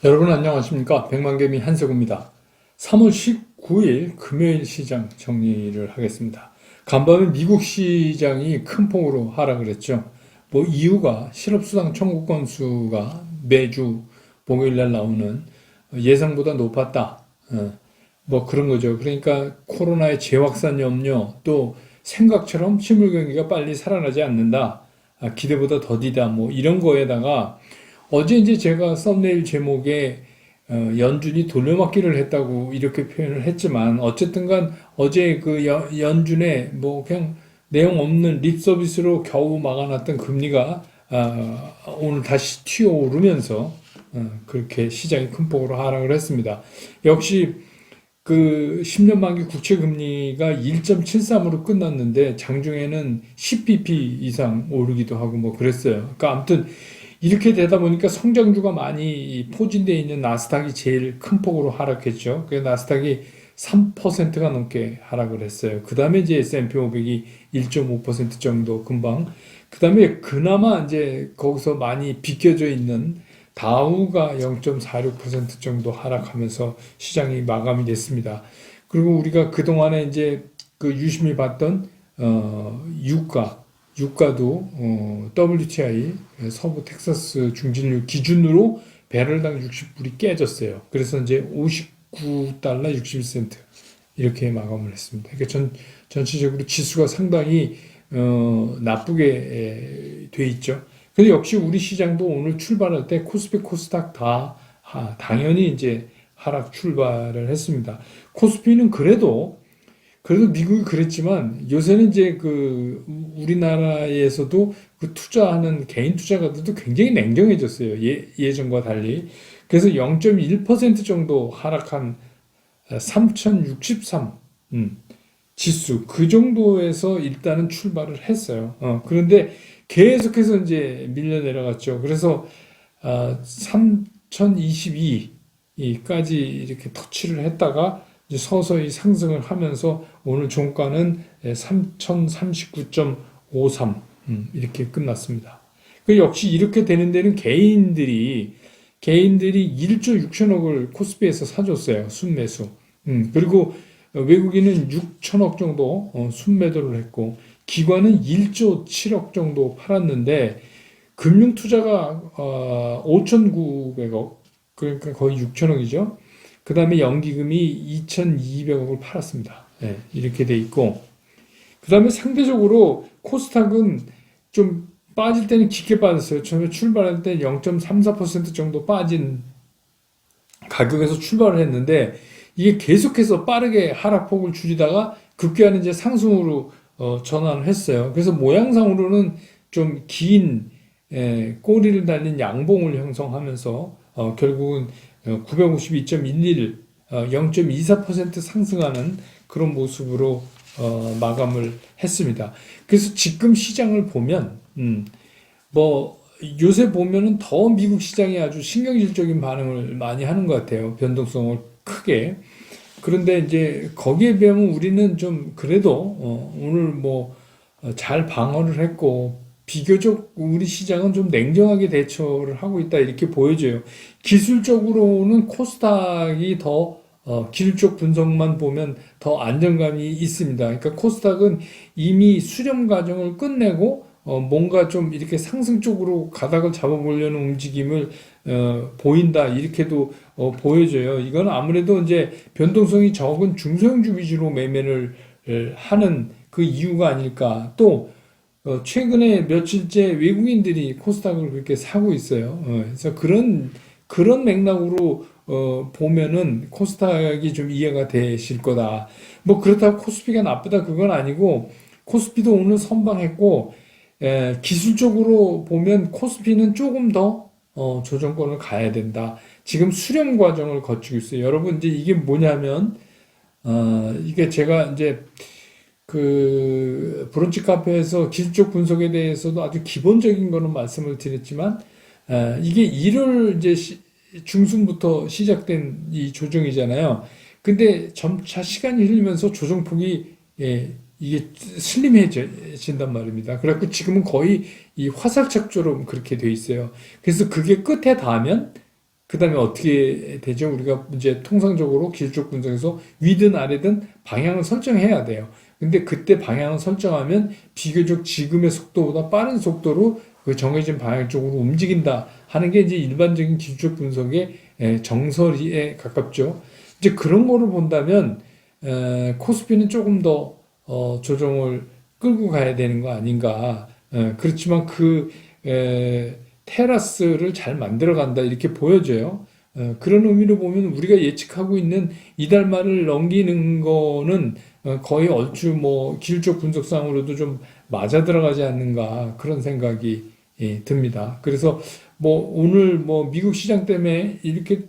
여러분 안녕하십니까? 백만개미 한석우입니다. 3월 19일 금요일 시장 정리를 하겠습니다. 간밤에 미국 시장이 큰 폭으로 하락을 했죠. 이유가 실업수당 청구 건수가 매주 목요일날 나오는 예상보다 높았다. 그런 거죠. 그러니까 코로나의 재확산 염려, 또 생각처럼 실물 경기가 빨리 살아나지 않는다. 기대보다 더디다. 이런 거에다가 어제 이제 제가 썸네일 제목에 연준이 돌려막기를 했다고 이렇게 표현을 했지만 어쨌든 간 어제 그 연준의 그냥 내용 없는 립 서비스로 겨우 막아놨던 금리가 오늘 다시 튀어오르면서 그렇게 시장이 큰 폭으로 하락을 했습니다. 역시 그 10년 만기 국채 금리가 1.73으로 끝났는데 장중에는 10bp 이상 오르기도 하고 그랬어요. 그러니까 아무튼 이렇게 되다 보니까 성장주가 많이 포진되어 있는 나스닥이 제일 큰 폭으로 하락했죠. 그 나스닥이 3%가 넘게 하락을 했어요. 그 다음에 이제 S&P 500이 1.5% 정도 금방. 그 다음에 그나마 이제 거기서 많이 비껴져 있는 다우가 0.46% 정도 하락하면서 시장이 마감이 됐습니다. 그리고 우리가 그동안에 이제 그 유심히 봤던 유가도 WTI 서부 텍사스 중진유 기준으로 배럴당 60불이 깨졌어요. 그래서 이제 59달러 61센트 이렇게 마감을 했습니다. 그러니까 전체적으로 지수가 상당히 나쁘게 돼 있죠. 근데 역시 우리 시장도 오늘 출발할 때 코스피 코스닥 다 당연히 이제 하락 출발을 했습니다. 코스피는 그래도 미국이 그랬지만 요새는 이제 그 우리나라에서도 그 투자하는 개인 투자가들도 굉장히 냉정해졌어요. 예전과 달리. 그래서 0.1% 정도 하락한 3063 지수 그 정도에서 일단은 출발을 했어요. 그런데 계속해서 이제 밀려 내려갔죠. 그래서 3022까지 이렇게 터치를 했다가 이제 서서히 상승을 하면서 오늘 종가는 3039.53 이렇게 끝났습니다. 그 역시 이렇게 되는 데는 개인들이 1조 6천억을 코스피에서 사줬어요. 순매수. 그리고 외국인은 6천억 정도 순매도를 했고 기관은 1조 7억 정도 팔았는데 금융투자가 5,900억 그러니까 거의 6천억이죠. 그 다음에 연기금이 2,200억을 팔았습니다. 네, 이렇게 돼 있고 그 다음에 상대적으로 코스닥은 좀 빠질 때는 깊게 빠졌어요. 처음에 출발할 때 0.34% 정도 빠진 가격에서 출발을 했는데 이게 계속해서 빠르게 하락폭을 줄이다가 급기야는 이제 상승으로 전환을 했어요. 그래서 모양상으로는 좀 긴 꼬리를 달린 양봉을 형성하면서 결국은 952.11 0.24% 상승하는 그런 모습으로 마감을 했습니다. 그래서 지금 시장을 보면 요새 보면은 더 미국 시장이 아주 신경질적인 반응을 많이 하는 것 같아요. 변동성을 크게. 그런데 이제 거기에 비하면 우리는 좀 그래도 오늘 잘 방어를 했고 비교적 우리 시장은 좀 냉정하게 대처를 하고 있다 이렇게 보여져요. 기술적으로는 코스닥이 더 기술 적 분석만 보면 더 안정감이 있습니다. 그러니까 코스닥은 이미 수렴 과정을 끝내고 뭔가 좀 이렇게 상승 쪽으로 가닥을 잡아보려는 움직임을 보인다 이렇게도 보여져요. 이건 아무래도 이제 변동성이 적은 중소형주 위주로 매매를 하는 그 이유가 아닐까. 또 최근에 며칠째 외국인들이 코스닥을 그렇게 사고 있어요. 그래서 그런 맥락으로 보면은 코스닥이 좀 이해가 되실 거다. 그렇다고 코스피가 나쁘다 그건 아니고 코스피도 오늘 선방했고 기술적으로 보면 코스피는 조금 더 조정권을 가야 된다. 지금 수렴 과정을 거치고 있어요. 여러분 이제 이게 뭐냐면 이게 제가 이제 그 브런치 카페에서 기술적 분석에 대해서도 아주 기본적인 거는 말씀을 드렸지만 이게 1월 이제 중순부터 시작된 이 조정이잖아요. 근데 점차 시간이 흐르면서 조정폭이 이게 슬림해진단 말입니다. 그래갖고 지금은 거의 이 화살착처럼 그렇게 돼 있어요. 그래서 그게 끝에 닿으면 그다음에 어떻게 되죠? 우리가 이제 통상적으로 기술적 분석에서 위든 아래든 방향을 설정해야 돼요. 근데 그때 방향을 설정하면 비교적 지금의 속도보다 빠른 속도로 그 정해진 방향 쪽으로 움직인다 하는 게 이제 일반적인 기술적 분석의 정설에 가깝죠. 이제 그런 거를 본다면 코스피는 조금 더 조정을 끌고 가야 되는 거 아닌가. 그렇지만 그 테라스를 잘 만들어 간다 이렇게 보여져요. 그런 의미로 보면 우리가 예측하고 있는 이달 말을 넘기는 거는 거의 얼추 뭐 기술적 분석상으로도 좀 맞아 들어가지 않는가 그런 생각이 듭니다. 그래서 뭐 오늘 뭐 미국 시장 때문에 이렇게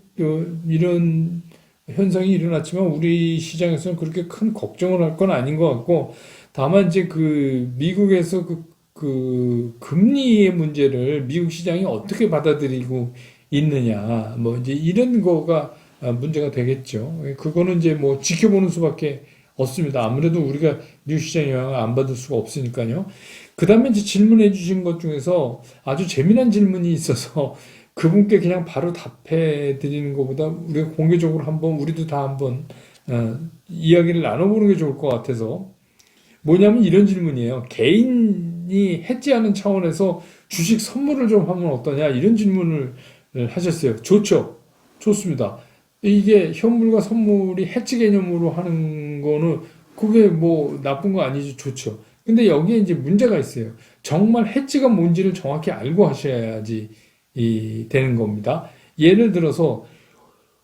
이런 현상이 일어났지만 우리 시장에서는 그렇게 큰 걱정을 할 건 아닌 것 같고 다만 이제 그 미국에서 그 금리의 문제를 미국 시장이 어떻게 받아들이고 있느냐 뭐 이제 이런 거가 문제가 되겠죠. 그거는 이제 뭐 지켜보는 수밖에 없습니다. 아무래도 우리가 미국 시장 영향을 안 받을 수가 없으니까요. 그다음에 이제 질문해 주신 것 중에서 아주 재미난 질문이 있어서 그분께 그냥 바로 답해 드리는 것보다 우리가 공개적으로 한번 우리도 다 한번 이야기를 나눠보는 게 좋을 것 같아서 뭐냐면 이런 질문이에요. 개인이 해지하는 차원에서 주식 선물을 좀 하면 어떠냐 이런 질문을 하셨어요. 좋죠. 좋습니다. 이게 현물과 선물이 해지 개념으로 하는 거는 그게 뭐 나쁜 거 아니죠. 좋죠. 근데 여기에 이제 문제가 있어요. 정말 해지가 뭔지를 정확히 알고 하셔야지 되는 겁니다. 예를 들어서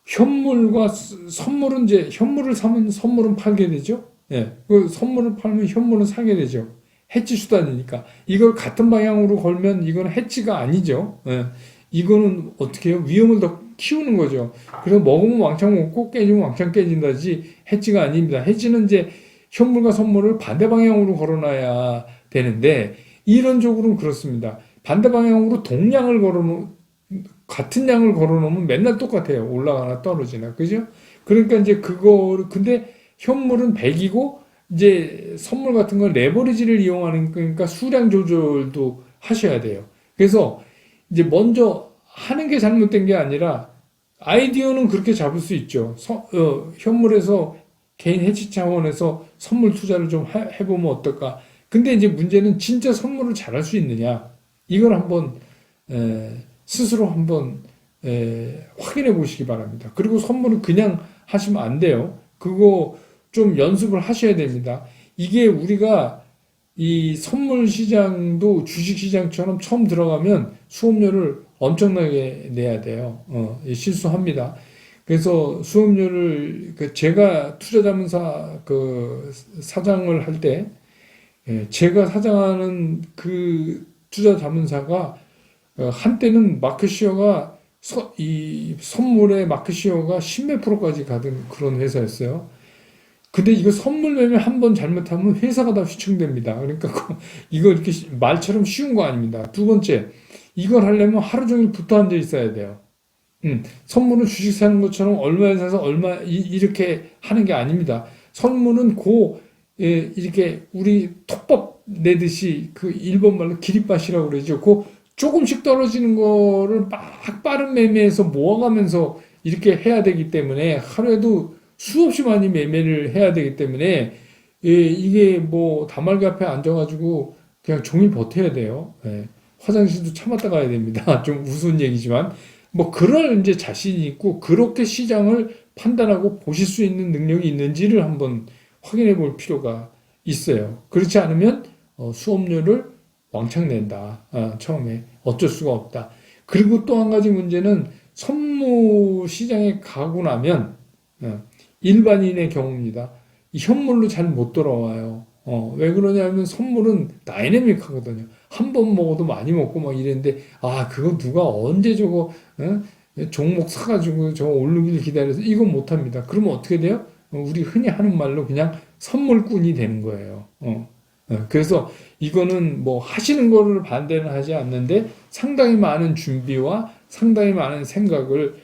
현물과 선물은 이제 현물을 사면 선물은 팔게 되죠. 예. 그 선물을 팔면 현물은 사게 되죠. 해지 수단이니까. 이걸 같은 방향으로 걸면 이건 해지가 아니죠. 예. 이거는 어떻게 해요? 위험을 더 키우는 거죠. 그래서 먹으면 왕창 먹고 깨지면 왕창 깨진다지 해지가 아닙니다. 해지는 이제 현물과 선물을 반대 방향으로 걸어놔야 되는데 이론적으로는 그렇습니다. 반대 방향으로 동량을 걸어놓 같은 양을 걸어놓으면 맨날 똑같아요. 올라가나 떨어지나. 그죠? 그러니까 이제 근데 현물은 100이고, 이제 선물 같은 건 레버리지를 이용하는, 그러니까 수량 조절도 하셔야 돼요. 그래서 이제 먼저 하는 게 잘못된 게 아니라, 아이디어는 그렇게 잡을 수 있죠. 현물에서 개인 해치 차원에서 선물 투자를 좀 해보면 어떨까. 근데 이제 문제는 진짜 선물을 잘할 수 있느냐. 이걸 한번, 스스로 한번 확인해 보시기 바랍니다. 그리고 선물은 그냥 하시면 안 돼요. 그거 좀 연습을 하셔야 됩니다. 이게 우리가 이 선물 시장도 주식 시장처럼 처음 들어가면 수업료를 엄청나게 내야 돼요. 실수합니다. 그래서 수업료를 제가 투자자문사 그 사장을 할 때 제가 사장하는 그 투자자문사가 한때는 마크시어가 이 선물의 마크시어가 십몇 프로까지 가던 그런 회사였어요. 근데 이거 선물 매매 한 번 잘못하면 회사가 다 휘청됩니다. 그러니까 이거 이렇게 말처럼 쉬운 거 아닙니다. 두 번째, 이걸 하려면 하루 종일 붙어 앉아 있어야 돼요. 선물은 주식 사는 것처럼 얼마에 사서 얼마 이렇게 하는 게 아닙니다. 선물은 이렇게 우리 톱밥 내듯이 그 일본 말로 기립밭이라고 그러죠. 조금씩 떨어지는 거를 막 빠른 매매에서 모아가면서 이렇게 해야 되기 때문에 하루에도 수없이 많이 매매를 해야 되기 때문에 이게 뭐 다말기 앞에 앉아가지고 그냥 종일 버텨야 돼요. 화장실도 참았다 가야 됩니다. 좀 우스운 얘기지만 뭐 그럴 이제 자신이 있고 그렇게 시장을 판단하고 보실 수 있는 능력이 있는지를 한번 확인해 볼 필요가 있어요. 그렇지 않으면 수업료를 왕창 낸다. 처음에 어쩔 수가 없다. 그리고 또 한 가지 문제는 선물 시장에 가고 나면 일반인의 경우입니다. 이 현물로 잘 못 돌아와요. 왜 그러냐면 선물은 다이내믹하거든요. 한 번 먹어도 많이 먹고 막 이랬는데 그거 누가 언제 저거 종목 사가지고 저거 오르길 기다려서 이건 못합니다. 그러면 어떻게 돼요? 우리 흔히 하는 말로 그냥 선물꾼이 되는 거예요. 그래서 이거는 뭐 하시는 거를 반대는 하지 않는데 상당히 많은 준비와 상당히 많은 생각을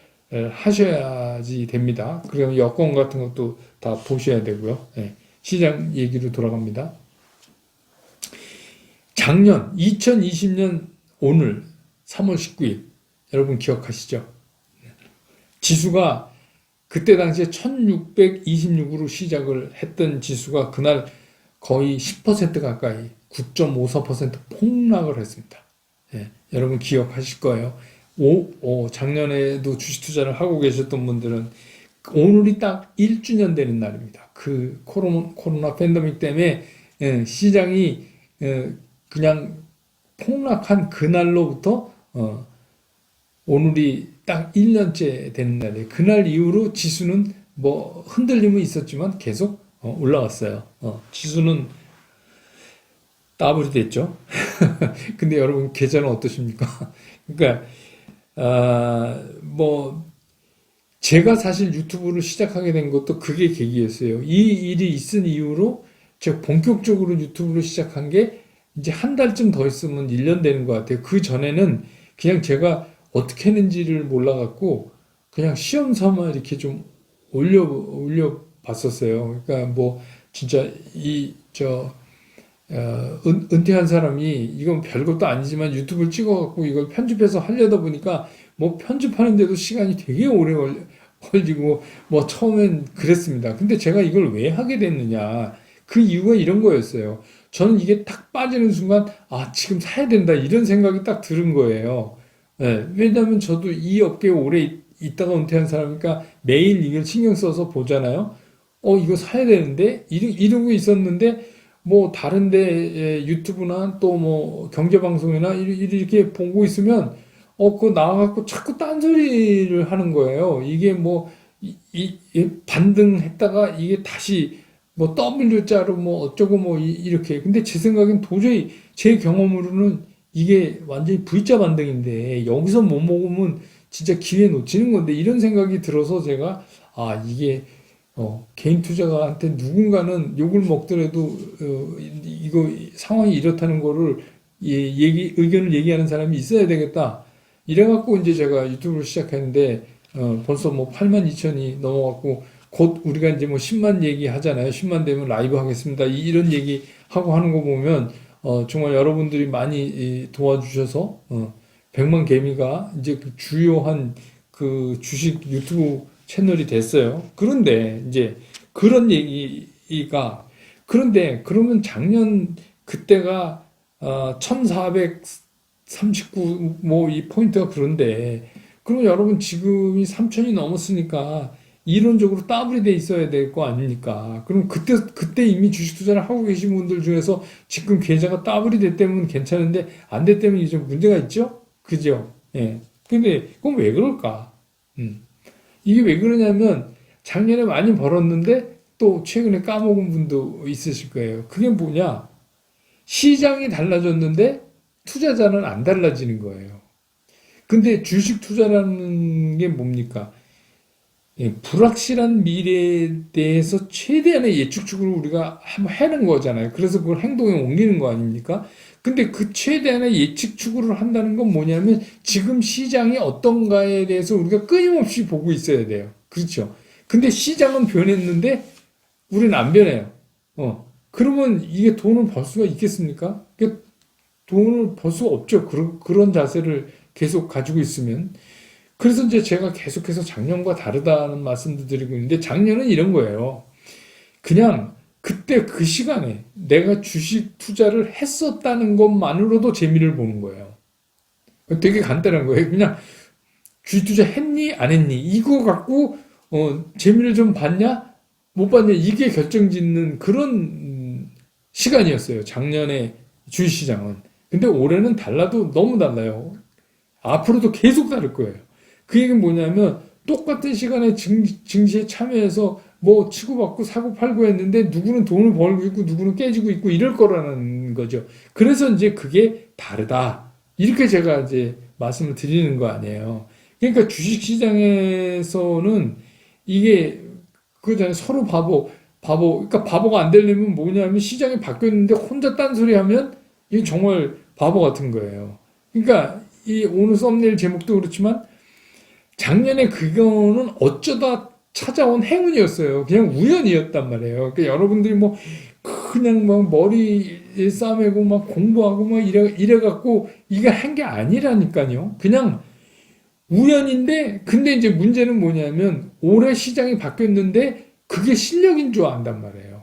하셔야지 됩니다. 그러면 여건 같은 것도 다 보셔야 되고요. 시장 얘기로 돌아갑니다. 작년 2020년 오늘 3월 19일 여러분 기억하시죠? 지수가 그때 당시에 1626으로 시작을 했던 지수가 그날 거의 10% 가까이 9.54% 폭락을 했습니다. 예, 여러분 기억하실 거예요. 작년에도 주식 투자를 하고 계셨던 분들은 오늘이 딱 1주년 되는 날입니다. 그 코로나 팬데믹 때문에 시장이 그냥 폭락한 그날로부터 오늘이 딱 1년째 되는 날이에요. 그날 이후로 지수는 뭐 흔들림은 있었지만 계속 올라갔어요. 지수는 따블이 됐죠. 근데 여러분 계좌는 어떠십니까? 그러니까 뭐 제가 사실 유튜브를 시작하게 된 것도 그게 계기였어요. 이 일이 있은 이후로 제가 본격적으로 유튜브를 시작한 게 이제 한 달쯤 더 있으면 1년 되는 것 같아요. 그 전에는 그냥 제가 어떻게 했는지를 몰라갖고 그냥 시험 삼아 이렇게 좀 올려 봤었어요. 그러니까 뭐 진짜 은퇴한 사람이 이건 별것도 아니지만 유튜브를 찍어갖고 이걸 편집해서 하려다 보니까 뭐 편집하는데도 시간이 되게 오래 걸리고 뭐 처음엔 그랬습니다. 근데 제가 이걸 왜 하게 됐느냐. 그 이유가 이런 거였어요. 저는 이게 딱 빠지는 순간 지금 사야 된다 이런 생각이 딱 드는 거예요. 네, 왜냐하면 저도 이 업계에 오래 있다가 은퇴한 사람이니까 매일 이걸 신경 써서 보잖아요. 이거 사야 되는데 이러고 있었는데 뭐 다른데 유튜브나 또 뭐 경제방송이나 이렇게 보고 있으면 그거 나와갖고 자꾸 딴소리를 하는 거예요. 이게 뭐 반등했다가 이게 다시 뭐 W자로 뭐 어쩌고 뭐 이렇게. 근데 제 생각엔 도저히 제 경험으로는 이게 완전히 V자 반등인데 여기서 못 먹으면 진짜 기회 놓치는 건데 이런 생각이 들어서 제가 이게 개인 투자가한테 누군가는 욕을 먹더라도 이거 상황이 이렇다는 거를 의견을 얘기하는 사람이 있어야 되겠다. 이래갖고 이제 제가 유튜브를 시작했는데 벌써 뭐 8만 2천이 넘어갔고 곧 우리가 이제 뭐 10만 얘기 하잖아요. 10만 되면 라이브 하겠습니다. 이런 얘기 하고 하는 거 보면 정말 여러분들이 많이 도와주셔서 100만 개미가 이제 그 주요한 그 주식 유튜브 채널이 됐어요. 그런데 이제 그런 얘기가 그러면 작년 그때가 1439 뭐 이 포인트가 그런데 그러면 여러분 지금이 3000이 넘었으니까 이론적으로 더블이 돼 있어야 될 거 아닙니까? 그럼 그때 이미 주식 투자를 하고 계신 분들 중에서 지금 계좌가 더블이 됐다면 괜찮은데 안 됐다면 이제 좀 문제가 있죠? 그죠? 예. 근데 그건 왜 그럴까? 이게 왜 그러냐면 작년에 많이 벌었는데 또 최근에 까먹은 분도 있으실 거예요. 그게 뭐냐? 시장이 달라졌는데 투자자는 안 달라지는 거예요. 근데 주식 투자라는 게 뭡니까? 불확실한 미래에 대해서 최대한의 예측축을 우리가 한번 해는 거잖아요. 그래서 그걸 행동에 옮기는 거 아닙니까? 근데 그 최대한의 예측축을 한다는 건 뭐냐면 지금 시장이 어떤가에 대해서 우리가 끊임없이 보고 있어야 돼요. 그렇죠? 근데 시장은 변했는데 우리는 안 변해요. 그러면 이게 돈을 벌 수가 있겠습니까? 돈을 벌 수가 없죠. 그런 자세를 계속 가지고 있으면. 그래서 이제 제가 계속해서 작년과 다르다는 말씀도 드리고 있는데 작년은 이런 거예요. 그냥 그때 그 시간에 내가 주식 투자를 했었다는 것만으로도 재미를 보는 거예요. 되게 간단한 거예요. 그냥 주식 투자 했니? 안 했니? 이거 갖고 재미를 좀 봤냐? 못 봤냐? 이게 결정짓는 그런 시간이었어요. 작년에 주식시장은. 근데 올해는 달라도 너무 달라요. 앞으로도 계속 다를 거예요. 그 얘기는 뭐냐면 똑같은 시간에 증시에 참여해서 뭐 치고받고 사고 팔고 했는데 누구는 돈을 벌고 있고 누구는 깨지고 있고 이럴 거라는 거죠. 그래서 이제 그게 다르다. 이렇게 제가 이제 말씀을 드리는 거 아니에요. 그러니까 주식시장에서는 이게 그잖아요. 서로 그러니까 바보가 안 되려면 뭐냐면 시장이 바뀌었는데 혼자 딴소리 하면 이게 정말 바보 같은 거예요. 그러니까 이 오늘 썸네일 제목도 그렇지만 작년에 그거는 어쩌다 찾아온 행운이었어요. 그냥 우연이었단 말이에요. 그러니까 여러분들이 뭐 그냥 막 머리에 싸매고 막 공부하고 막 이래갖고 이게 한 게 아니라니까요. 그냥 우연인데, 근데 이제 문제는 뭐냐면, 올해 시장이 바뀌었는데, 그게 실력인 줄 안단 말이에요.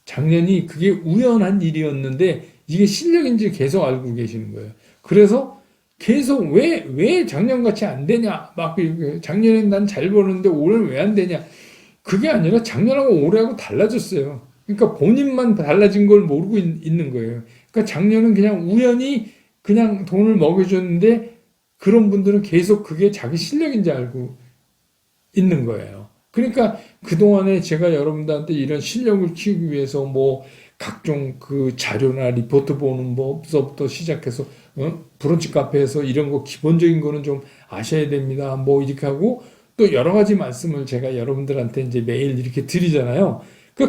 작년이 그게 우연한 일이었는데, 이게 실력인지 계속 알고 계시는 거예요. 그래서 계속 왜 작년같이 안 되냐? 막, 작년엔 난 잘 버는데 올해는 왜 안 되냐? 그게 아니라 작년하고 올해하고 달라졌어요. 그러니까 본인만 달라진 걸 모르고 있는 거예요. 그러니까 작년은 그냥 우연히 그냥 돈을 먹여줬는데 그런 분들은 계속 그게 자기 실력인지 알고 있는 거예요. 그러니까 그동안에 제가 여러분들한테 이런 실력을 키우기 위해서 뭐 각종 그 자료나 리포트 보는 법서부터 시작해서 브런치 카페에서 이런 거 기본적인 거는 좀 아셔야 됩니다. 뭐 이렇게 하고 또 여러 가지 말씀을 제가 여러분들한테 이제 매일 이렇게 드리잖아요.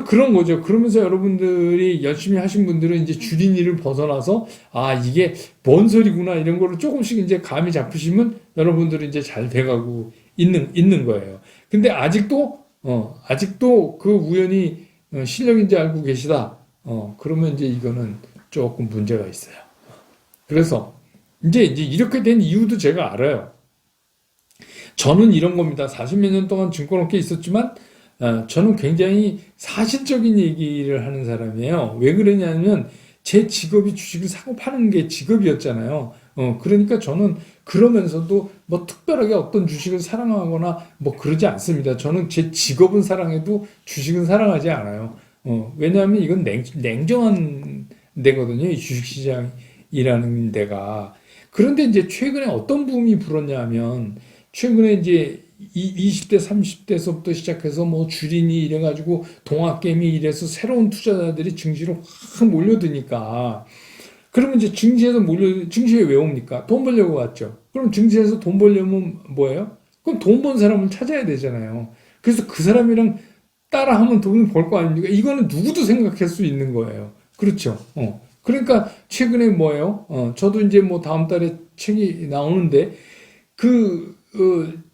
그런 거죠. 그러면서 여러분들이 열심히 하신 분들은 이제 주린이를 벗어나서 아 이게 뭔 소리구나 이런 거를 조금씩 이제 감이 잡히시면 여러분들은 이제 잘 돼가고 있는 거예요. 근데 아직도 그 우연히 실력인지 알고 계시다. 그러면 이제 이거는 조금 문제가 있어요. 그래서 이제 이렇게 된 이유도 제가 알아요. 저는 이런 겁니다. 40몇 년 동안 증권업계에 있었지만 저는 굉장히 사실적인 얘기를 하는 사람이에요. 왜 그러냐면 제 직업이 주식을 사고 파는 게 직업이었잖아요. 그러니까 저는 그러면서도 뭐 특별하게 어떤 주식을 사랑하거나 뭐 그러지 않습니다. 저는 제 직업은 사랑해도 주식은 사랑하지 않아요. 왜냐하면 이건 냉정한 데거든요. 이 주식시장이라는 데가. 그런데 이제 최근에 어떤 붐이 불었냐 하면 최근에 이제 20대, 30대서부터 시작해서 뭐 주린이 이래가지고 동학개미 이래서 새로운 투자자들이 증시로 확 몰려드니까 그러면 이제 증시에 왜 옵니까? 돈 벌려고 왔죠. 그럼 증시에서 돈 벌려면 뭐예요? 그럼 돈 번 사람을 찾아야 되잖아요. 그래서 그 사람이랑 따라하면 돈을 벌 거 아닙니까? 이거는 누구도 생각할 수 있는 거예요. 그렇죠. 그러니까 최근에 뭐예요? 저도 이제 뭐 다음 달에 책이 나오는데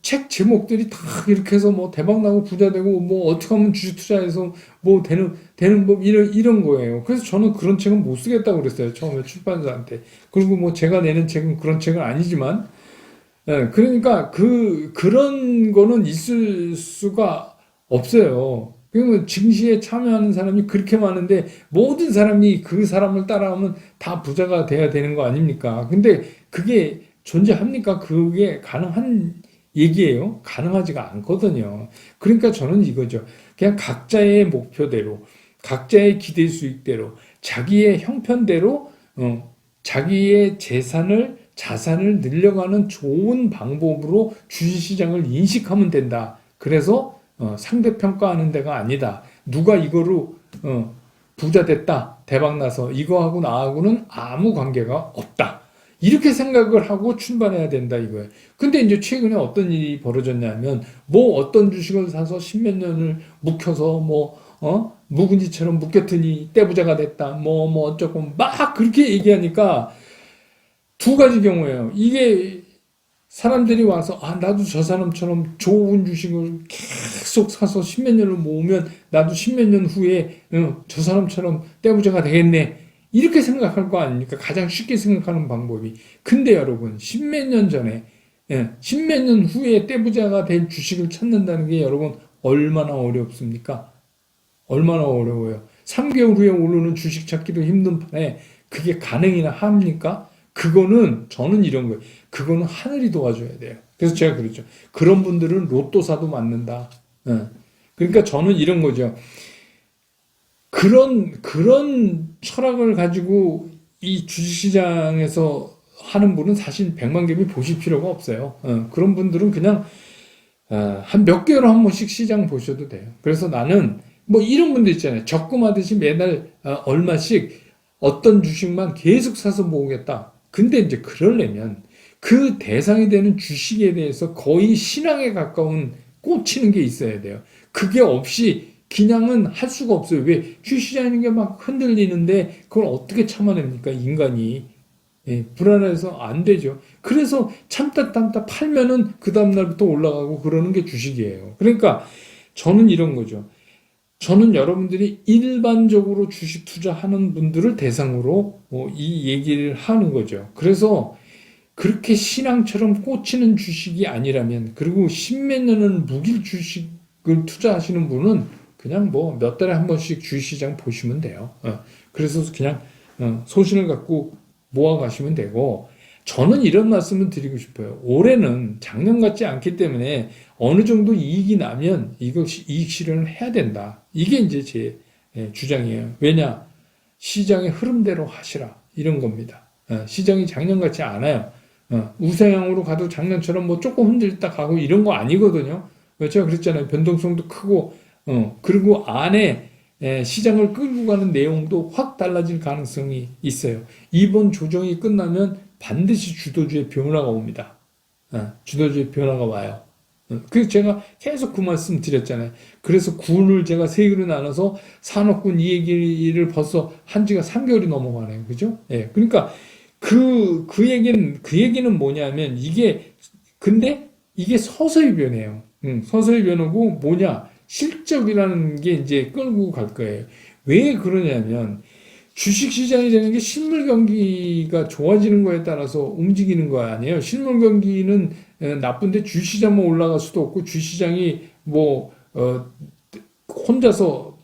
책 제목들이 다 이렇게 해서 뭐 대박 나고 부자 되고 뭐 어떻게 하면 주식 투자해서 뭐 되는 법 이런 거예요. 그래서 저는 그런 책은 못 쓰겠다고 그랬어요. 처음에 출판사한테. 그리고 뭐 제가 내는 책은 그런 책은 아니지만 그러니까 그런 거는 있을 수가 없어요. 그러면 증시에 참여하는 사람이 그렇게 많은데 모든 사람이 그 사람을 따라하면 다 부자가 돼야 되는 거 아닙니까? 근데 그게 존재합니까? 그게 가능한 얘기예요? 가능하지가 않거든요. 그러니까 저는 이거죠. 그냥 각자의 목표대로, 각자의 기대 수익대로, 자기의 형편대로, 자기의 자산을 늘려가는 좋은 방법으로 주식시장을 인식하면 된다. 그래서 상대평가하는 데가 아니다. 누가 이거로 부자 됐다, 대박 나서 이거하고 나하고는 아무 관계가 없다. 이렇게 생각을 하고 출발해야 된다 이거예요. 근데 이제 최근에 어떤 일이 벌어졌냐면 뭐 어떤 주식을 사서 십몇 년을 묵혀서 묵은지처럼 묵혔더니 떼부자가 됐다. 뭐 어쩌고 막 그렇게 얘기하니까 두 가지 경우예요. 이게 사람들이 와서 나도 저 사람처럼 좋은 주식을 계속 사서 십몇 년을 모으면 나도 십몇 년 후에 저 사람처럼 떼부자가 되겠네. 이렇게 생각할 거 아닙니까? 가장 쉽게 생각하는 방법이. 근데 여러분, 십몇 년 전에, 십몇 년 후에 떼부자가 될 주식을 찾는다는 게 여러분 얼마나 어렵습니까? 얼마나 어려워요. 3개월 후에 오르는 주식 찾기도 힘든 판에 그게 가능이나 합니까? 저는 이런 거예요. 그거는 하늘이 도와줘야 돼요. 그래서 제가 그랬죠. 그런 분들은 로또 사도 맞는다. 그러니까 저는 이런 거죠. 그런 철학을 가지고 이 주식시장에서 하는 분은 사실 백만개미 보실 필요가 없어요. 그런 분들은 그냥 한 몇 개월 한 번씩 시장 보셔도 돼요. 그래서 나는 뭐 이런 분들 있잖아요. 적금하듯이 매달 얼마씩 어떤 주식만 계속 사서 모으겠다. 근데 이제 그러려면 그 대상이 되는 주식에 대해서 거의 신앙에 가까운 꽂히는 게 있어야 돼요. 그게 없이 그냥은 할 수가 없어요. 왜? 주식시장인 게 막 흔들리는데 그걸 어떻게 참아냅니까? 인간이. 불안해서 안 되죠. 그래서 참다 팔면은 그 다음날부터 올라가고 그러는 게 주식이에요. 그러니까 저는 이런 거죠. 저는 여러분들이 일반적으로 주식 투자하는 분들을 대상으로 이 얘기를 하는 거죠. 그래서 그렇게 신앙처럼 꽂히는 주식이 아니라면, 그리고 십몇 년은 묵일 주식을 투자하시는 분은 그냥 뭐 몇 달에 한 번씩 주식시장 보시면 돼요. 그래서 그냥 소신을 갖고 모아 가시면 되고, 저는 이런 말씀을 드리고 싶어요. 올해는 작년 같지 않기 때문에 어느 정도 이익이 나면 이거 이익 실현을 해야 된다. 이게 이제 제 주장이에요. 왜냐? 시장의 흐름대로 하시라. 이런 겁니다. 시장이 작년 같지 않아요. 우상향으로 가도 작년처럼 뭐 조금 흔들다 가고 이런 거 아니거든요. 제가 그랬잖아요. 변동성도 크고, 그리고 안에 시장을 끌고 가는 내용도 확 달라질 가능성이 있어요. 이번 조정이 끝나면 반드시 주도주의 변화가 옵니다. 주도주의 변화가 와요. 그래서 제가 계속 그 말씀 드렸잖아요. 그래서 군을 제가 세 개로 나눠서 산업군 이 얘기를 벌써 한 지가 3개월이 넘어가네요. 그죠? 예. 그러니까 그 얘기는 뭐냐면 근데 이게 서서히 변해요. 서서히 변하고 뭐냐? 실적이라는 게 이제 끌고 갈 거예요. 왜 그러냐면 주식시장이 되는 게 실물 경기가 좋아지는 거에 따라서 움직이는 거 아니에요. 실물 경기는 나쁜데 주식시장만 올라갈 수도 없고 주식시장이 혼자서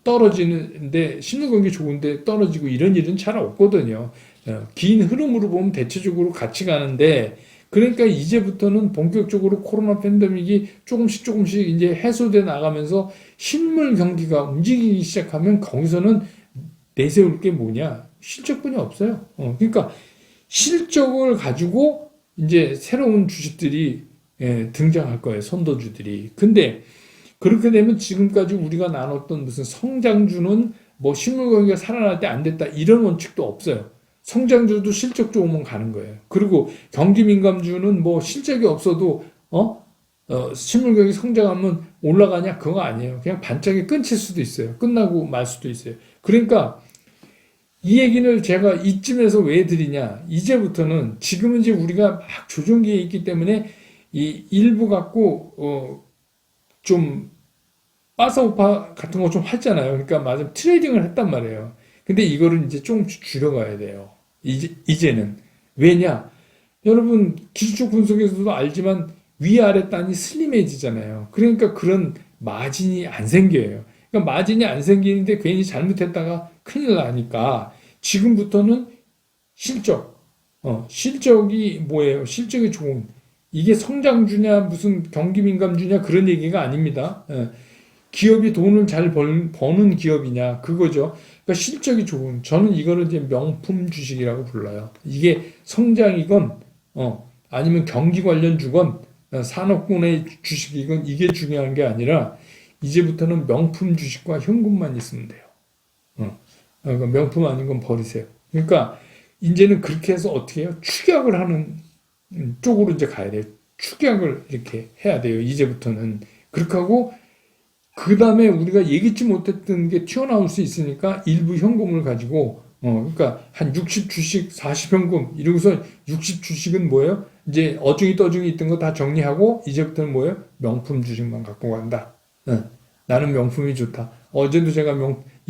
떨어지는데 실물 경기 좋은데 떨어지고 이런 일은 잘 없거든요. 긴 흐름으로 보면 대체적으로 같이 가는데, 그러니까 이제부터는 본격적으로 코로나 팬데믹이 조금씩 이제 해소돼 나가면서 실물 경기가 움직이기 시작하면 거기서는 내세울 게 뭐냐? 실적뿐이 없어요. 그러니까 실적을 가지고 이제 새로운 주식들이 등장할 거예요. 선도주들이. 근데 그렇게 되면 지금까지 우리가 나눴던 무슨 성장주는 뭐 실물 경기가 살아날 때 안 됐다 이런 원칙도 없어요. 성장주도 실적 좋으면 가는 거예요. 그리고 경기 민감주는 뭐 실적이 없어도 실물 경기 성장하면 올라가냐? 그거 아니에요. 그냥 반짝이 끊칠 수도 있어요. 끝나고 말 수도 있어요. 그러니까 이 얘기를 제가 이쯤에서 왜 드리냐? 이제부터는 지금은 이제 우리가 막 조정기에 있기 때문에 이 일부 갖고 좀 빠사오파 같은 거 좀 했잖아요. 그러니까 맞아 트레이딩을 했단 말이에요. 근데 이거를 이제 조금씩 줄여가야 돼요. 이제는. 왜냐? 여러분, 기술적 분석에서도 알지만 위아래 단이 슬림해지잖아요. 그러니까 그런 마진이 안 생겨요. 그러니까 마진이 안 생기는데 괜히 잘못했다가 큰일 나니까 지금부터는 실적이 뭐예요? 실적이 좋은. 이게 성장주냐, 무슨 경기 민감주냐, 그런 얘기가 아닙니다. 기업이 돈을 잘 버는 기업이냐, 그거죠. 그러니까 실적이 좋은. 저는 이거를 이제 명품 주식이라고 불러요. 이게 성장이건, 아니면 경기 관련 주건, 산업군의 주식이건 이게 중요한 게 아니라, 이제부터는 명품 주식과 현금만 있으면 돼요. 그러니까 명품 아닌 건 버리세요. 그러니까, 이제는 그렇게 해서 어떻게 해요? 축약을 하는 쪽으로 이제 가야 돼요. 축약을 이렇게 해야 돼요. 이제부터는. 그렇게 하고, 그 다음에 우리가 예기치 못했던 게 튀어나올 수 있으니까 일부 현금을 가지고, 그러니까 한 60주식, 40현금, 이러고서 60주식은 뭐예요? 이제 어중이 떠중이 있던 거 다 정리하고, 이제부터는 뭐예요? 명품 주식만 갖고 간다. 나는 명품이 좋다. 어제도 제가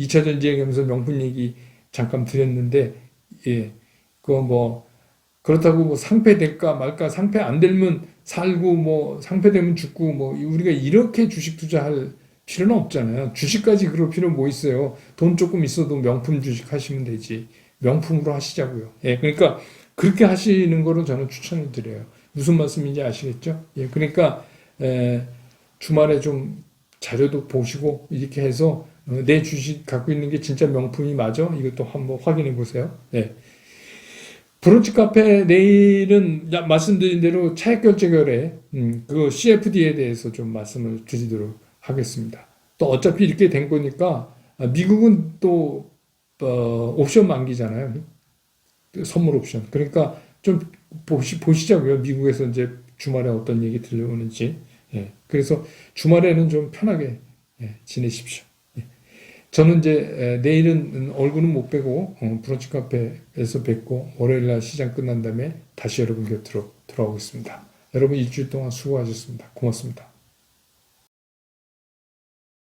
2차 전지 얘기하면서 명품 얘기 잠깐 드렸는데, 예, 그거 뭐, 그렇다고 뭐 상패 될까 말까, 상패 안 되면 살고, 뭐, 상패 되면 죽고, 뭐, 우리가 이렇게 주식 투자할 필요는 없잖아요. 주식까지 그럴 필요 뭐 있어요. 돈 조금 있어도 명품 주식 하시면 되지. 명품으로 하시자고요. 예, 그러니까 그렇게 하시는 거를 저는 추천을 드려요. 무슨 말씀인지 아시겠죠? 예, 그러니까 주말에 좀 자료도 보시고 이렇게 해서 내 주식 갖고 있는 게 진짜 명품이 맞아? 이것도 한번 확인해 보세요. 예. 브런치 카페 내일은 말씀드린 대로 차액 결제 거래, 그 CFD에 대해서 좀 말씀을 드리도록 하겠습니다. 또 어차피 이렇게 된 거니까 미국은 또 옵션 만기잖아요. 선물 옵션. 그러니까 좀 보시자고요. 미국에서 이제 주말에 어떤 얘기 들려오는지. 예. 그래서 주말에는 좀 편하게 지내십시오. 예. 저는 이제 내일은 얼굴은 못 뵈고 브런치 카페에서 뵙고 월요일날 시장 끝난 다음에 다시 여러분 곁으로 돌아오겠습니다. 여러분 일주일 동안 수고하셨습니다. 고맙습니다.